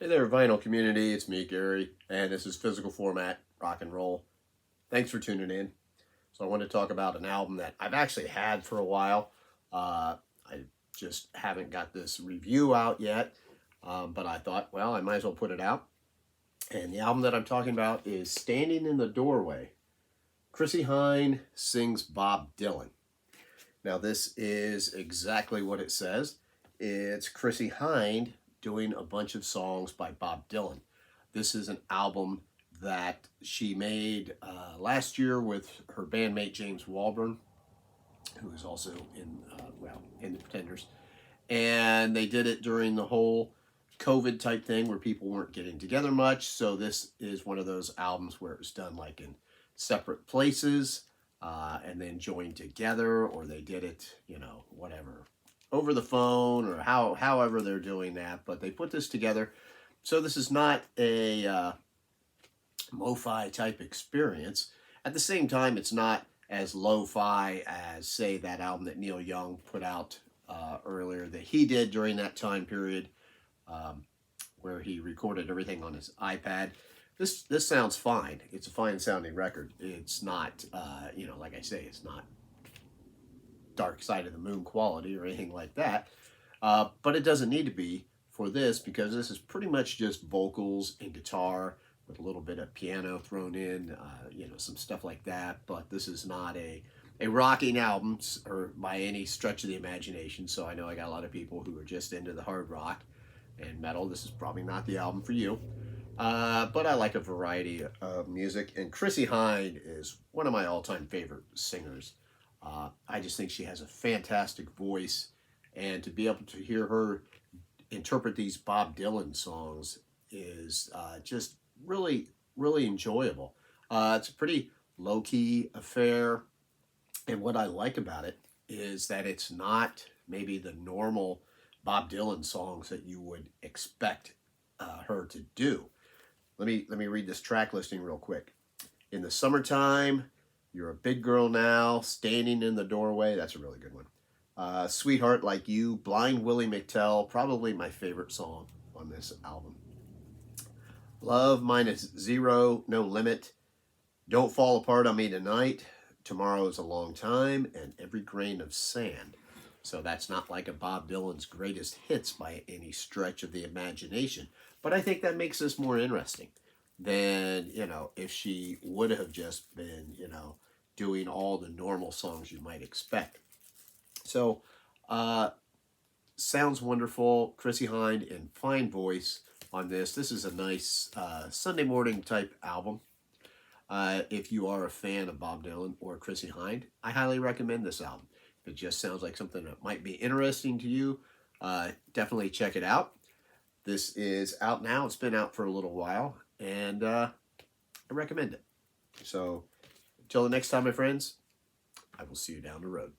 Hey there, vinyl community. It's me, Gary, and this is Physical Format Rock and Roll. Thanks for tuning in. So I want to talk about an album that I've actually had for a while. I just haven't got this review out yet, but I thought, well, I might as well put it out. And the album that I'm talking about is Standing in the Doorway. Chrissie Hynde sings Bob Dylan. Now, this is exactly what it says. It's Chrissie Hynde doing a bunch of songs by Bob Dylan. This is an album that she made last year with her bandmate James Walburn, who is also in the Pretenders. And they did it during the whole COVID type thing where people weren't getting together much. So this is one of those albums where it was done like in separate places and then joined together, or they did it, whatever, over the phone or however they're doing that. But they put this together. So this is not a lo-fi type experience. At the same time, it's not as lo-fi as, say, that album that Neil Young put out earlier that he did during that time period, where he recorded everything on his iPad. This sounds fine. It's a fine sounding record. It's not, like I say, it's not Dark Side of the Moon quality or anything like that. But it doesn't need to be for this, because this is pretty much just vocals and guitar with a little bit of piano thrown in, some stuff like that. But this is not a rocking album or by any stretch of the imagination. So I know I got a lot of people who are just into the hard rock and metal. This is probably not the album for you. But I like a variety of music, and Chrissie Hynde is one of my all-time favorite singers. I just think she has a fantastic voice, and to be able to hear her interpret these Bob Dylan songs is just really, really enjoyable. It's a pretty low-key affair, and what I like about it is that it's not maybe the normal Bob Dylan songs that you would expect her to do. Let me read this track listing real quick. In the Summertime, You're a Big Girl Now, Standing in the Doorway. That's a really good one. Sweetheart Like You, Blind Willie McTell, probably my favorite song on this album. Love Minus Zero, No Limit, Don't Fall Apart on Me Tonight, Tomorrow is a Long Time, and Every Grain of Sand. So that's not like a Bob Dylan's greatest hits by any stretch of the imagination. But I think that makes this more interesting than, if she would have just been, doing all the normal songs you might expect. So, sounds wonderful. Chrissie Hynde in fine voice on this. This is a nice Sunday morning type album. If you are a fan of Bob Dylan or Chrissie Hynde, I highly recommend this album. If it just sounds like something that might be interesting to you, definitely check it out. This is out now. It's been out for a little while, and I recommend it. So until the next time, my friends, I will see you down the road.